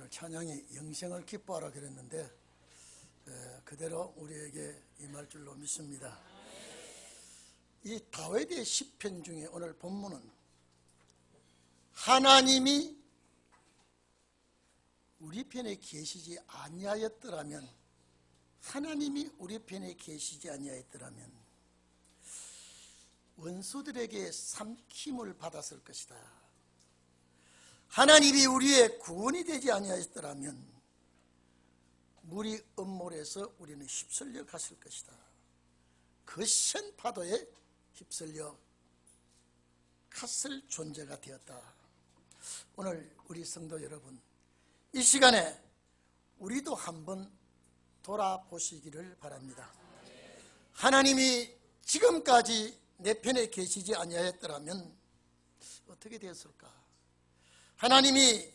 오늘 찬양이 영생을 기뻐하라 그랬는데 그대로 우리에게 임할 줄로 믿습니다. 이 다윗의 시편 중에 오늘 본문은 하나님이 우리 편에 계시지 아니하였더라면, 하나님이 우리 편에 계시지 아니하였더라면 원수들에게 삼킴을 받았을 것이다. 하나님이 우리의 구원이 되지 아니하였더라면 물이 엄몰해서 우리는 휩쓸려 갔을 것이다. 거센 파도에 휩쓸려 갔을 존재가 되었다. 오늘 우리 성도 여러분, 이 시간에 우리도 한번 돌아보시기를 바랍니다. 하나님이 지금까지 내 편에 계시지 아니하였더라면 어떻게 되었을까? 하나님이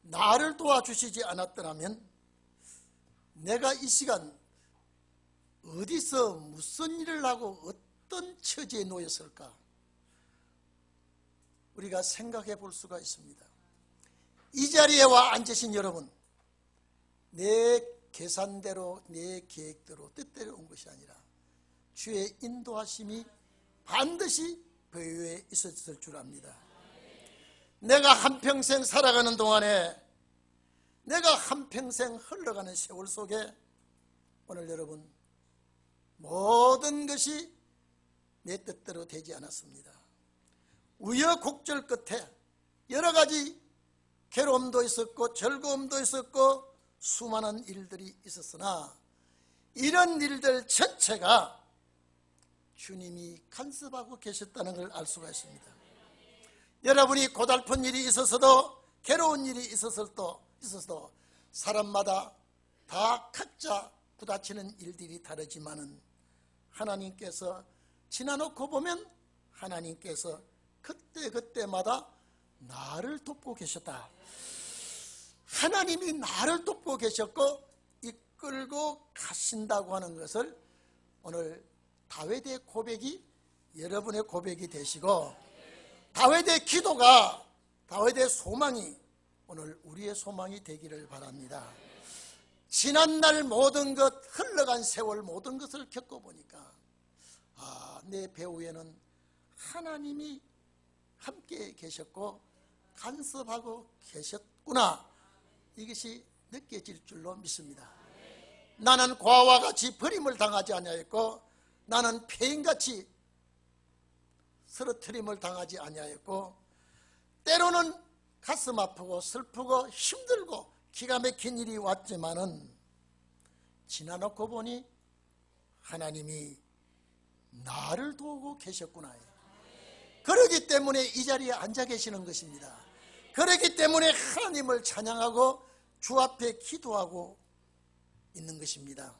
나를 도와주시지 않았더라면 내가 이 시간 어디서 무슨 일을 하고 어떤 처지에 놓였을까? 우리가 생각해 볼 수가 있습니다. 이 자리에 와 앉으신 여러분, 내 계산대로 내 계획대로 뜻대로 온 것이 아니라 주의 인도하심이 반드시 배후에 있었을 줄 압니다. 내가 한평생 살아가는 동안에, 내가 한평생 흘러가는 세월 속에 오늘 여러분, 모든 것이 내 뜻대로 되지 않았습니다. 우여곡절 끝에 여러 가지 괴로움도 있었고 즐거움도 있었고 수많은 일들이 있었으나 이런 일들 전체가 주님이 간섭하고 계셨다는 걸 알 수가 있습니다. 여러분이 고달픈 일이 있어서도, 괴로운 일이 있어서도 사람마다 다 각자 부딪히는 일들이 다르지만은 하나님께서 지나놓고 보면 하나님께서 그때마다 나를 돕고 계셨다. 하나님이 나를 돕고 계셨고 이끌고 가신다고 하는 것을 오늘 다윗의 고백이 여러분의 고백이 되시고, 다윗의 기도가, 다윗의 소망이 오늘 우리의 소망이 되기를 바랍니다. 지난날 모든 것, 흘러간 세월 모든 것을 겪어보니까 내 배후에는 하나님이 함께 계셨고 간섭하고 계셨구나, 이것이 느껴질 줄로 믿습니다. 나는 과와 같이 버림을 당하지 아니하였고 나는 폐인같이 쓰러트림을 당하지 아니하였고 때로는 가슴 아프고 슬프고 힘들고 기가 막힌 일이 왔지만은 지나놓고 보니 하나님이 나를 도우고 계셨구나. 그러기 때문에 이 자리에 앉아 계시는 것입니다. 그렇기 때문에 하나님을 찬양하고 주 앞에 기도하고 있는 것입니다.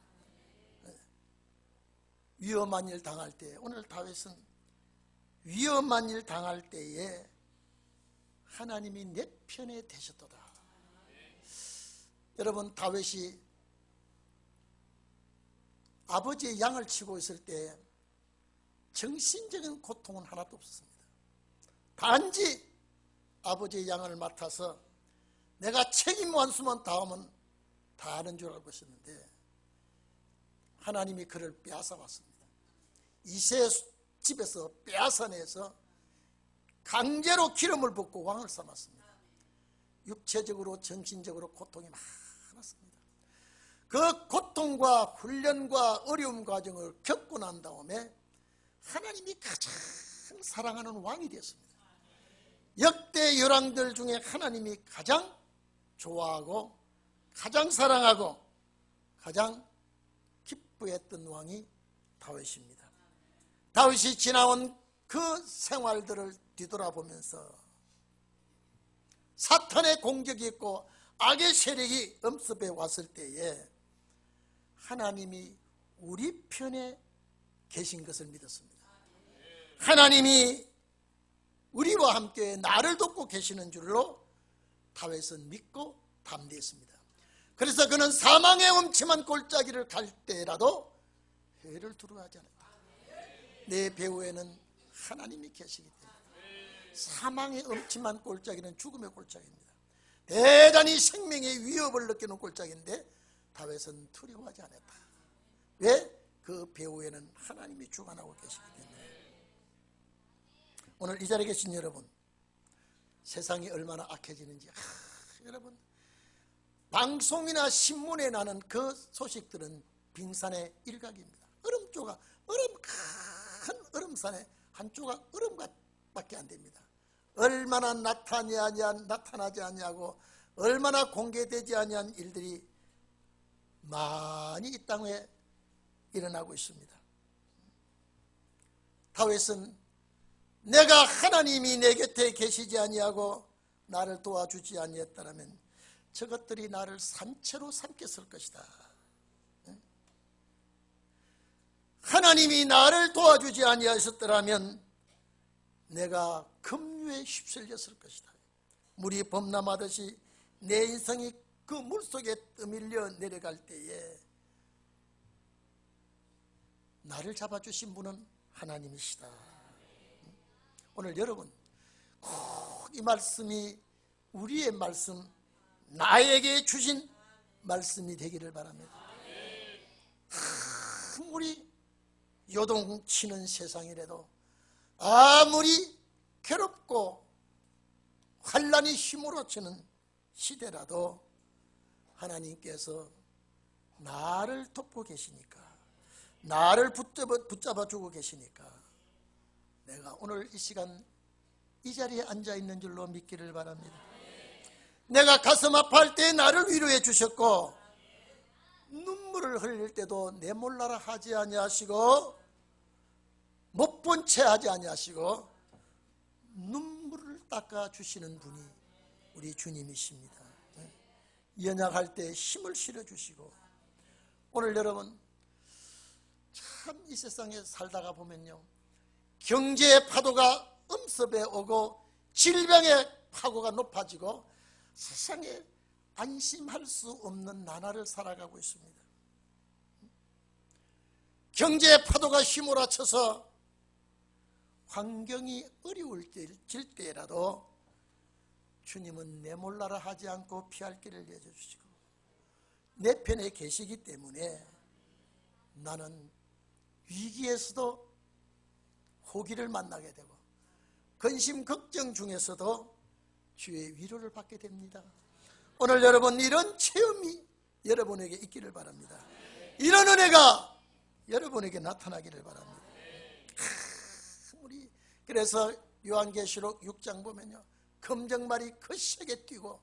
위험한 일 당할 때, 오늘 다윗은 위험한 일 당할 때에 하나님이 내 편에 되셨도다. 여러분, 다윗이 아버지의 양을 치고 있을 때 정신적인 고통은 하나도 없었습니다. 단지 아버지의 양을 맡아서 내가 책임 완수만 다하면 다 하는 줄 알고 있었는데 하나님이 그를 빼앗아 왔습니다. 이새의 집에서 빼앗아내서 강제로 기름을 붓고 왕을 삼았습니다. 육체적으로 정신적으로 고통이 많았습니다. 그 고통과 훈련과 어려움 과정을 겪고 난 다음에 하나님이 가장 사랑하는 왕이 되었습니다. 역대 열왕들 중에 하나님이 가장 좋아하고 가장 사랑하고 가장 기뻐했던 왕이 다윗입니다. 다윗이 지나온 그 생활들을 뒤돌아보면서 사탄의 공격이 있고 악의 세력이 엄습해 왔을 때에 하나님이 우리 편에 계신 것을 믿었습니다. 하나님이 우리와 함께 나를 돕고 계시는 줄로 다윗은 믿고 담대했습니다. 그래서 그는 사망의 음침한 골짜기를 갈 때라도 회를 두려워하지 않았다. 내 배후에는 하나님이 계시기 때문에. 사망의 음침한 골짜기는 죽음의 골짜기입니다. 대단히 생명의 위협을 느끼는 꼴짝인데 다윗은 두려워하지 않았다. 왜? 그 배후에는 하나님이 주관하고 계시기 때문에. 오늘 이 자리에 계신 여러분, 세상이 얼마나 악해지는지 여러분, 방송이나 신문에 나는 그 소식들은 빙산의 일각입니다. 얼음 조각, 큰 얼음산에 한 조각 얼음밖에 안 됩니다. 얼마나 나타나지 않냐고, 얼마나 공개되지 않은 일들이 많이 이 땅에 일어나고 있습니다. 다윗은 내가 하나님이 내 곁에 계시지 아니하고 나를 도와주지 아니했다면 저것들이 나를 산채로 삼켰을 것이다. 하나님이 나를 도와주지 아니하셨더라면 내가 급류에 휩쓸렸을 것이다. 물이 범람하듯이 내 인생이 그 물속에 떠밀려 내려갈 때에 나를 잡아주신 분은 하나님이시다. 오늘 여러분 꼭 이 말씀이 우리의 말씀, 나에게 주신 말씀이 되기를 바랍니다. 아무리 요동치는 세상이라도, 아무리 괴롭고 환난이 휘몰아치는 시대라도 하나님께서 나를 돕고 계시니까, 나를 붙잡아주고 계시니까 내가 오늘 이 시간 이 자리에 앉아있는 줄로 믿기를 바랍니다. 내가 가슴 아파할 때 나를 위로해 주셨고, 눈물을 흘릴 때도 내 몰라라 하지 아니하시고, 못 본 채 하지 아니하시고 눈물을 닦아주시는 분이 우리 주님이십니다. 연약할 때 힘을 실어주시고, 오늘 여러분 참 이 세상에 살다가 보면요, 경제의 파도가 엄습해 오고 질병의 파고가 높아지고 세상에 안심할 수 없는 나날을 살아가고 있습니다. 경제의 파도가 휘몰아쳐서 환경이 어려워질 때라도 주님은 내 몰라라 하지 않고 피할 길을 내어주시고 내 편에 계시기 때문에 나는 위기에서도 호기를 만나게 되고 근심 걱정 중에서도 주의 위로를 받게 됩니다. 오늘 여러분 이런 체험이 여러분에게 있기를 바랍니다. 이런 은혜가 여러분에게 나타나기를 바랍니다. 우리 그래서 요한계시록 6장 보면요, 검정말이 거세게 뛰고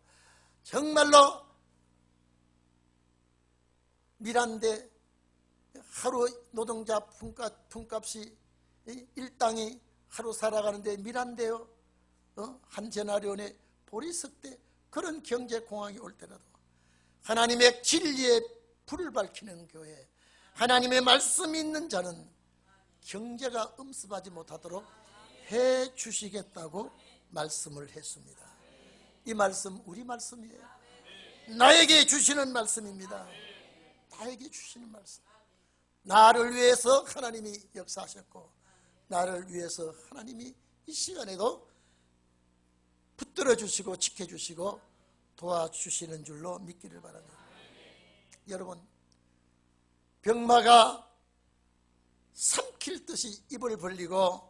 정말로 밀한데 하루 노동자 품값이 일당이 하루 살아가는데 밀한데요, 한 제나리온에 보리 섞되 그런 경제 공황이 올 때라도 하나님의 진리의 불을 밝히는 교회, 하나님의 말씀이 있는 자는 경제가 엄습하지 못하도록 해 주시겠다고 말씀을 했습니다. 이 말씀 우리 말씀이에요. 나에게 주시는 말씀입니다. 나에게 주시는 말씀. 나를 위해서 하나님이 역사하셨고 나를 위해서 하나님이 이 시간에도 붙들어 주시고 지켜주시고 도와주시는 줄로 믿기를 바랍니다. 여러분, 병마가 삼킬 듯이 입을 벌리고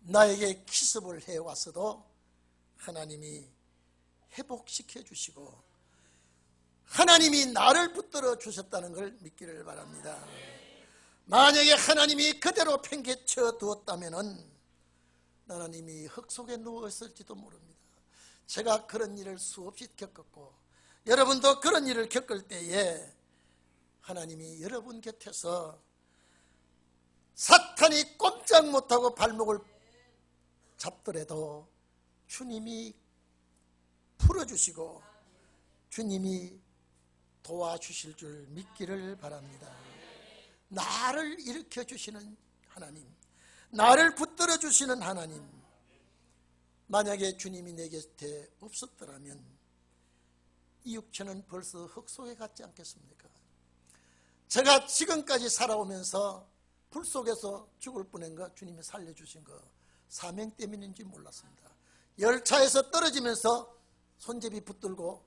나에게 기습을 해왔어도 하나님이 회복시켜 주시고 하나님이 나를 붙들어 주셨다는 걸 믿기를 바랍니다. 만약에 하나님이 그대로 팽개쳐 두었다면 하나님이 흙 속에 누워있을지도 모릅니다. 제가 그런 일을 수없이 겪었고 여러분도 그런 일을 겪을 때에 하나님이 여러분 곁에서 사탄이 꼼짝 못하고 발목을 잡더라도 주님이 풀어주시고 주님이 도와주실 줄 믿기를 바랍니다. 나를 일으켜 주시는 하나님, 나를 붙들어 주시는 하나님, 만약에 주님이 내 곁에 없었더라면 이 육체는 벌써 흙 속에 갔지 않겠습니까? 제가 지금까지 살아오면서 불 속에서 죽을 뻔한 거 주님이 살려주신 거 사명 때문인지 몰랐습니다. 열차에서 떨어지면서 손잡이 붙들고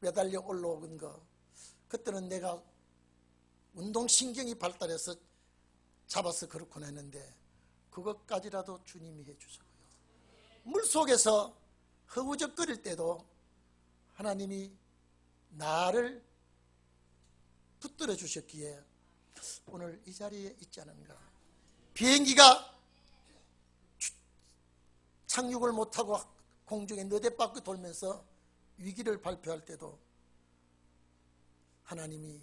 매달려 올라오는 거, 그때는 내가 운동신경이 발달해서 잡아서 그렇구나 했는데 그것까지라도 주님이 해주셨고요. 물속에서 허우적거릴 때도 하나님이 나를 붙들어 주셨기에 오늘 이 자리에 있지 않은가. 비행기가 착륙을 못하고 공중에 너댓바퀴 돌면서 위기를 발표할 때도 하나님이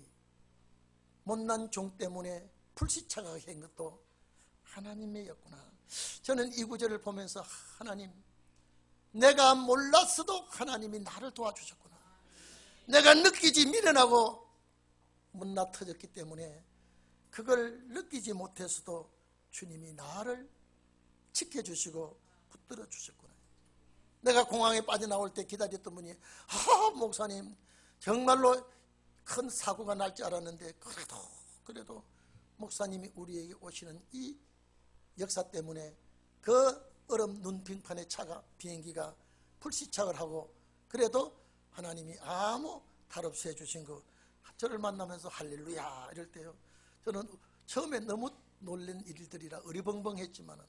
못난 종 때문에 불시착하게 한 것도 하나님의 였구나. 저는 이 구절을 보면서 하나님, 내가 몰랐어도 하나님이 나를 도와주셨구나. 내가 느끼지 미련하고 못나 터졌기 때문에 그걸 느끼지 못해서도 주님이 나를 지켜주시고 붙들어 주셨구나. 내가 공항에 빠져나올 때 기다렸던 분이 목사님 정말로 큰 사고가 날 줄 알았는데 그래도 목사님이 우리에게 오시는 이 역사 때문에 그 얼음 눈빙판의 차가 비행기가 불시착을 하고 그래도 하나님이 아무 탈 없이 해주신 거, 저를 만나면서 할렐루야 이럴 때요, 저는 처음에 너무 놀란 일들이라 어리벙벙했지만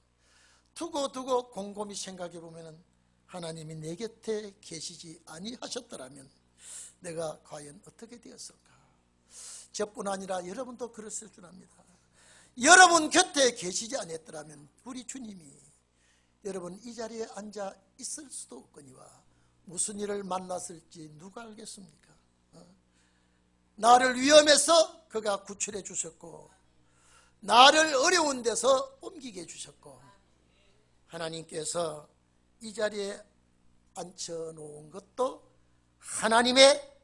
두고 곰곰이 생각해 보면 하나님이 내 곁에 계시지 아니하셨더라면 내가 과연 어떻게 되었을까. 저뿐 아니라 여러분도 그랬을 줄 압니다. 여러분 곁에 계시지 않았더라면 우리 주님이 여러분 이 자리에 앉아 있을 수도 없거니와 무슨 일을 만났을지 누가 알겠습니까? 나를 위험해서 그가 구출해 주셨고 나를 어려운 데서 옮기게 해주셨고 하나님께서 이 자리에 앉혀놓은 것도 하나님의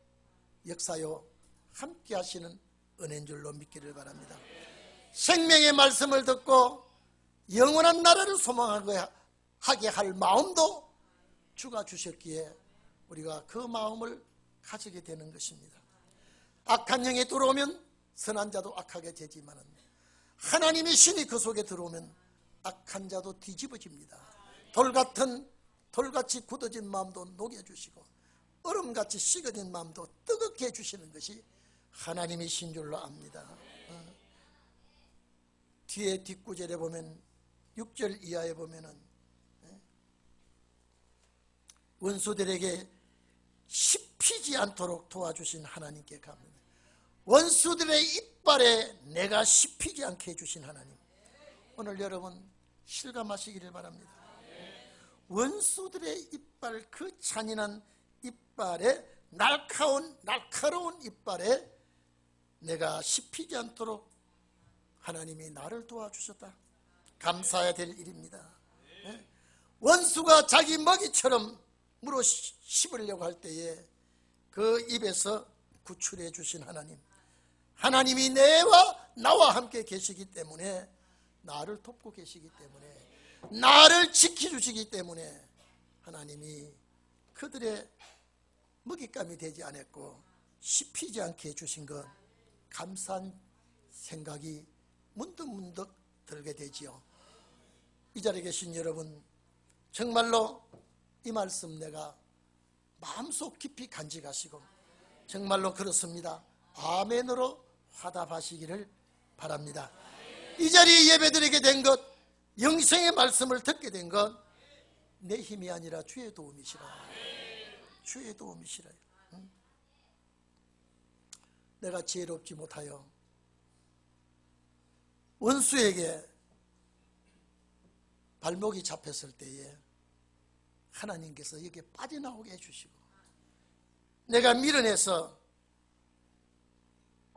역사요 함께 하시는 은혜인 줄로 믿기를 바랍니다. 생명의 말씀을 듣고 영원한 나라를 소망하게 할 마음도 주가 주셨기에 우리가 그 마음을 가지게 되는 것입니다. 악한 영이 들어오면 선한 자도 악하게 되지만 하나님의 신이 그 속에 들어오면 악한 자도 뒤집어집니다. 돌같이 굳어진 마음도 녹여주시고 얼음같이 식어진 마음도 뜨겁게 해주시는 것이 하나님이신 줄로 압니다. 뒤에 뒷구절에 보면 6절 이하에 보면은 원수들에게 씹히지 않도록 도와주신 하나님께 감사합니다. 원수들의 이빨에 내가 씹히지 않게 해주신 하나님, 오늘 여러분 실감하시기를 바랍니다. 원수들의 이빨, 그 잔인한 이빨에 날카로운 이빨에 내가 씹히지 않도록 하나님이 나를 도와주셨다. 감사해야 될 일입니다. 원수가 자기 먹이처럼 물어 씹으려고 할 때에 그 입에서 구출해 주신 하나님, 하나님이 나와 함께 계시기 때문에 나를 돕고 계시기 때문에 나를 지켜주시기 때문에 하나님이 그들의 먹잇감이 되지 않았고 씹히지 않게 해주신 것, 감사한 생각이 문득문득 들게 되지요. 이 자리에 계신 여러분, 정말로 이 말씀 내가 마음속 깊이 간직하시고 정말로 그렇습니다, 아멘으로 화답하시기를 바랍니다. 이 자리에 예배드리게 된 것, 영생의 말씀을 듣게 된 것 내 힘이 아니라 주의 도움이시라. 주의 도움이시라. 내가 지혜롭지 못하여 원수에게 발목이 잡혔을 때에 하나님께서 여기에 빠져나오게 해주시고, 내가 미련해서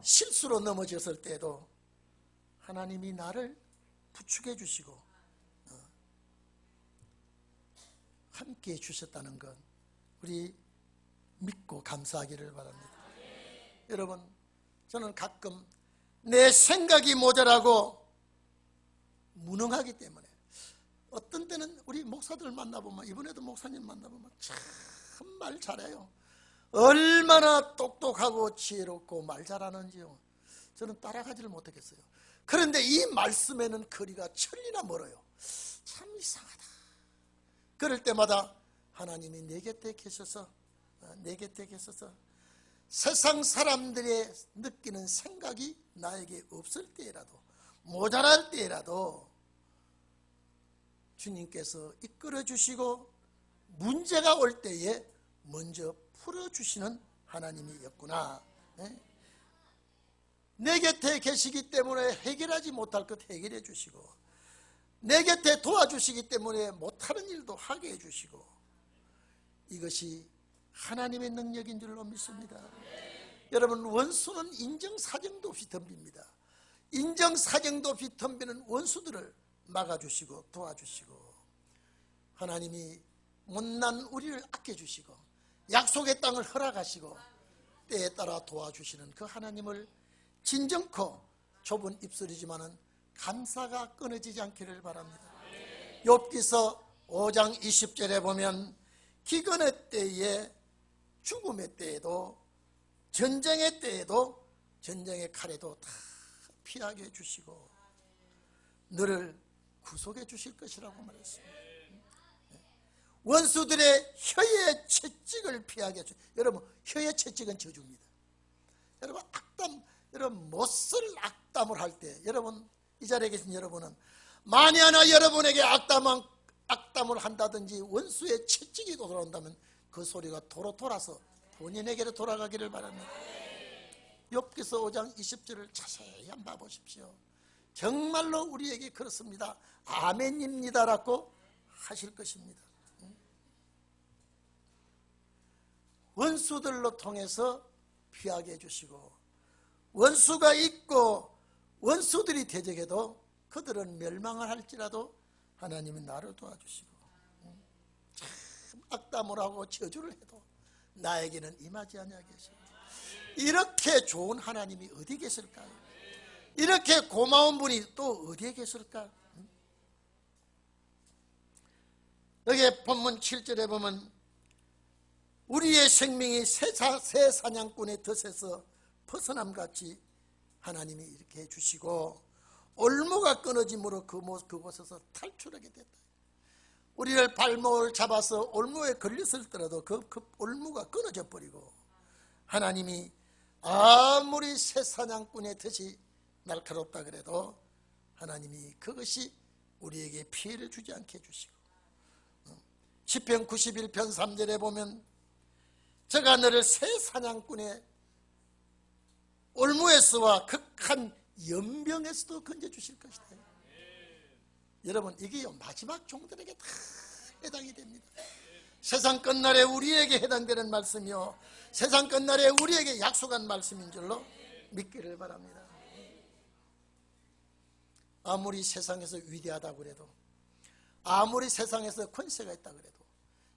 실수로 넘어졌을 때도 하나님이 나를 부축해 주시고 함께 해주셨다는 것 우리 믿고 감사하기를 바랍니다. 여러분, 저는 가끔 내 생각이 모자라고 무능하기 때문에 어떤 때는 우리 목사들 만나보면, 이번에도 목사님 만나보면 참 말 잘해요. 얼마나 똑똑하고 지혜롭고 말 잘하는지요. 저는 따라가지를 못하겠어요. 그런데 이 말씀에는 거리가 천리나 멀어요. 참 이상하다. 그럴 때마다 하나님이 내 곁에 계셔서 세상 사람들이 느끼는 생각이 나에게 없을 때라도, 모자랄 때라도 주님께서 이끌어 주시고 문제가 올 때에 먼저 풀어주시는 하나님이었구나. 내 곁에 계시기 때문에 해결하지 못할 것 해결해 주시고, 내 곁에 도와주시기 때문에 못하는 일도 하게 해주시고, 이것이 하나님의 능력인 줄로 믿습니다. 여러분, 원수는 인정사정도 없이 덤빕니다. 인정사정도 없이 덤비는 원수들을 막아주시고 도와주시고, 하나님이 못난 우리를 아껴주시고 약속의 땅을 허락하시고 때에 따라 도와주시는 그 하나님을 진정코 좁은 입술이지만은 감사가 끊어지지 않기를 바랍니다. 욥기서 5장 20절에 보면 기근의 때에, 죽음의 때에도, 전쟁의 때에도, 전쟁의 칼에도 다 피하게 해주시고 너를 구속해 주실 것이라고 말했습니다. 원수들의 혀의 채찍을 피하게 해주시고, 여러분, 혀의 채찍은 저주입니다. 여러분, 여러분 못쓸 악담을 할 때, 여러분, 이 자리에 계신 여러분은 만에 하나 여러분에게 악담을 한다든지 원수의 채찍이 돌아온다면 그 소리가 도로 돌아서 본인에게로 돌아가기를 바랍니다. 욥기서 5장 20절을 자세히 한번 봐보십시오. 정말로 우리에게 그렇습니다. 아멘입니다라고 하실 것입니다. 원수들로 통해서 피하게 해주시고, 원수가 있고 원수들이 대적해도 그들은 멸망을 할지라도 하나님은 나를 도와주시고, 참 악담을 하고 저주를 해도 나에게는 임하지 아니하게 하십니다. 이렇게 좋은 하나님이 어디 계실까요? 이렇게 고마운 분이 또 어디에 계실까? 여기 본문 7절에 보면 우리의 생명이 새 사냥꾼의 덫에서 벗어남같이 하나님이 이렇게 해주시고, 올무가 끊어짐으로 그곳에서 탈출하게 됐다. 우리를 발목을 잡아서 올무에 걸렸을 때라도 그 올무가 끊어져 버리고, 하나님이 아무리 새 사냥꾼의 덫이 날카롭다 그래도 하나님이 그것이 우리에게 피해를 주지 않게 해주시고, 시편 91편 3절에 보면 저가 너를 새 사냥꾼의 올무에서와 극한 연병에서도 건져주실 것이다. 여러분, 이게 마지막 종들에게 다 해당이 됩니다. 세상 끝날에 우리에게 해당되는 말씀이요, 세상 끝날에 우리에게 약속한 말씀인 줄로 믿기를 바랍니다. 아무리 세상에서 위대하다고 그래도, 아무리 세상에서 권세가 있다 그래도,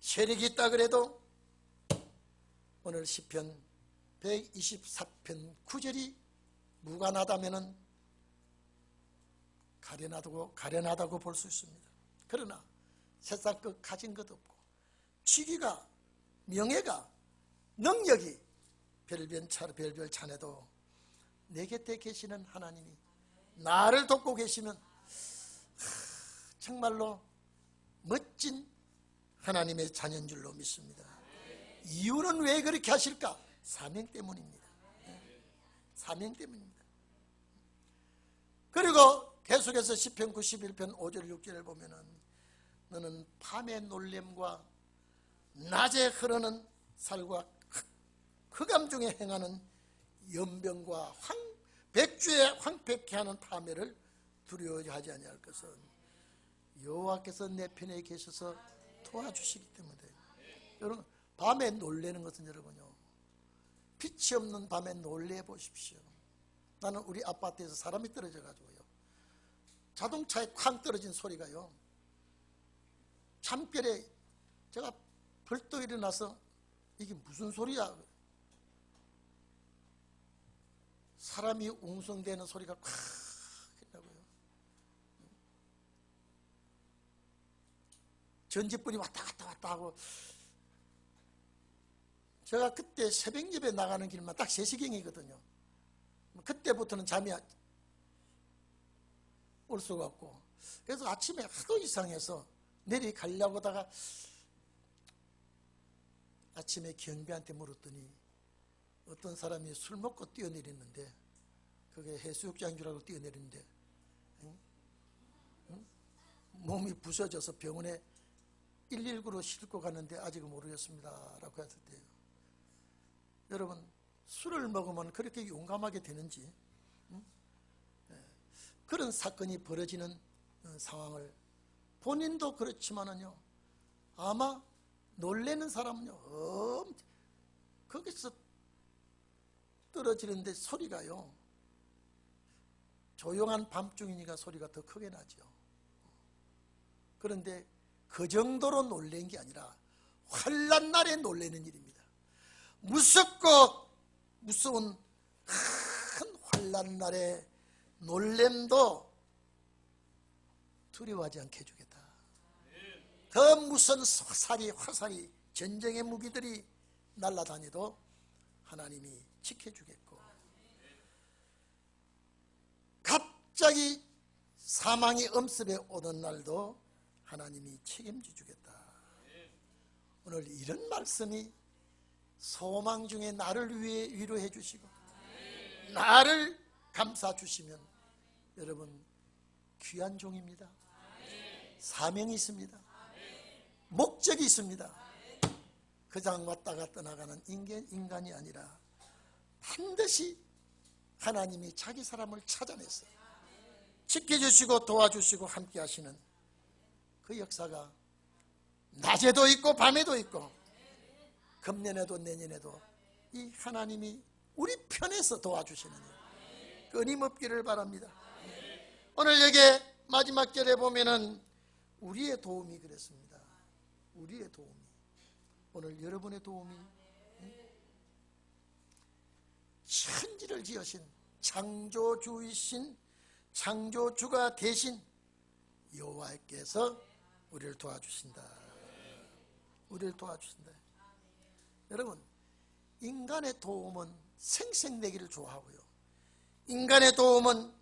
세력이 있다 그래도, 오늘 시편 124편 9절이 무관하다면은 가련하다고 볼 수 있습니다. 그러나 세상 것 가진 것 없고, 지위가, 명예가, 능력이 별별 찬해도 내 곁에 계시는 하나님이 나를 돕고 계시면 정말로 멋진 하나님의 자녀인 줄로 믿습니다. 이유는 왜 그렇게 하실까? 사명 때문입니다. 사명 때문입니다. 그리고 계속해서 시편 91편 5절 6절을 보면은 너는 밤의 놀램과 낮에 흐르는 살과 흑암 중에 행하는 연병과 백주에 황폐케 하는 파멸을 두려워하지 아니할 것은 여호와께서 내 편에 계셔서 도와주시기 때문에. 여러분, 밤에 놀래는 것은 여러분요, 빛이 없는 밤에 놀래 보십시오. 나는 우리 아파트에서 사람이 떨어져 가지고요, 자동차에 쾅 떨어진 소리가요, 잠결에 제가 벌떡 일어나서 이게 무슨 소리야? 사람이 웅성대는 소리가 콱 했다고요. 전지불이 왔다 갔다 하고, 제가 그때 새벽 예배 나가는 길만 딱 3시경이거든요. 그때부터는 잠이 올 수가 없고, 그래서 아침에 하도 이상해서 내려가려고 하다가 아침에 경비한테 물었더니 어떤 사람이 술 먹고 뛰어내렸는데, 그게 해수욕장인 줄 알고 뛰어내렸는데 몸이 부서져서 병원에 119로 싣고 갔는데 아직은 모르겠습니다 라고 했을 때요. 여러분, 술을 먹으면 그렇게 용감하게 되는지, 그런 사건이 벌어지는 상황을 본인도 그렇지만은요, 아마 놀래는 사람은요, 거기서 떨어지는데 소리가요, 조용한 밤중이니까 소리가 더 크게 나죠. 그런데 그 정도로 놀란 게 아니라 환난 날에 놀라는 일입니다. 무섭고 무서운 큰 환난 날에 놀램도 두려워하지 않게 해주겠다. 더 무서운 화살이 전쟁의 무기들이 날아다녀도 하나님이 지켜주겠고, 갑자기 사망이 엄습해 오는 날도 하나님이 책임져 주겠다. 오늘 이런 말씀이 소망 중에 나를 위해 위로해 주시고 나를 감싸 주시면, 여러분, 귀한 종입니다. 사명이 있습니다. 목적이 있습니다. 그냥 왔다가 떠나가는 인간이 아니라 반드시 하나님이 자기 사람을 찾아내서 지켜주시고 도와주시고 함께 하시는 그 역사가 낮에도 있고 밤에도 있고 금년에도 내년에도 이 하나님이 우리 편에서 도와주시는 일 끊임없기를 바랍니다. 오늘 여기 마지막 절에 보면은 우리의 도움이 그랬습니다. 우리의 도움이, 오늘 여러분의 도움이, 천지를 지으신 창조주이신 창조주가 되신 여호와께서 우리를 도와주신다. 우리를 도와주신다. 여러분, 인간의 도움은 생색내기를 좋아하고요, 인간의 도움은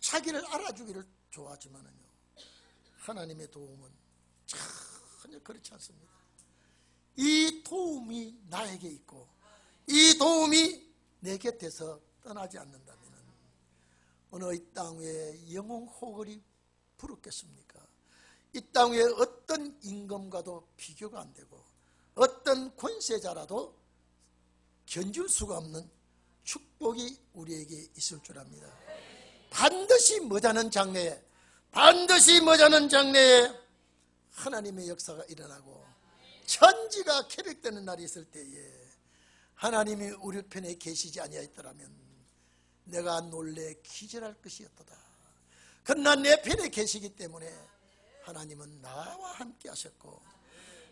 자기를 알아주기를 좋아하지만은요, 하나님의 도움은 전혀 그렇지 않습니다. 이 도움이 나에게 있고 이 도움이 내 곁에서 떠나지 않는다면 어느 이 땅 위에 영웅 호걸이 부르겠습니까? 이 땅 위에 어떤 임금과도 비교가 안 되고 어떤 권세자라도 견줄 수가 없는 축복이 우리에게 있을 줄 압니다. 반드시 머지않은 장래에 하나님의 역사가 일어나고 천지가 개벽되는 날이 있을 때에 하나님이 우리 편에 계시지 아니하였더라면 내가 놀래 기절할 것이었도다. 그러나 내 편에 계시기 때문에 하나님은 나와 함께 하셨고,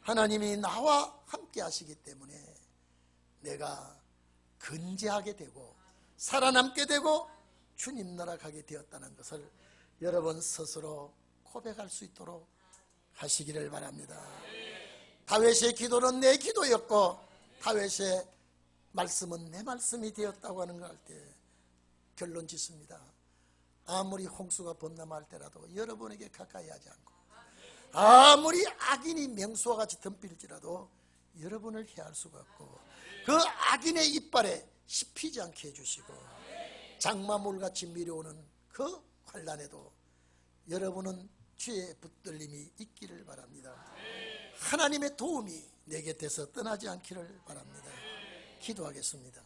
하나님이 나와 함께 하시기 때문에 내가 건재하게 되고 살아남게 되고 주님 나라 가게 되었다는 것을 여러분 스스로 고백할 수 있도록 하시기를 바랍니다. 다윗의 기도는 내 기도였고 다윗의 말씀은 내 말씀이 되었다고 하는 걸 알 때 결론 짓습니다. 아무리 홍수가 범람할 때라도 여러분에게 가까이 하지 않고, 아무리 악인이 맹수와 같이 덤빌지라도 여러분을 해할 수가 없고, 그 악인의 이빨에 씹히지 않게 해주시고, 장마물같이 밀려오는 그 환난에도 여러분은 주의 붙들림이 있기를 바랍니다. 하나님의 도움이 내 곁에서 떠나지 않기를 바랍니다. 기도하겠습니다.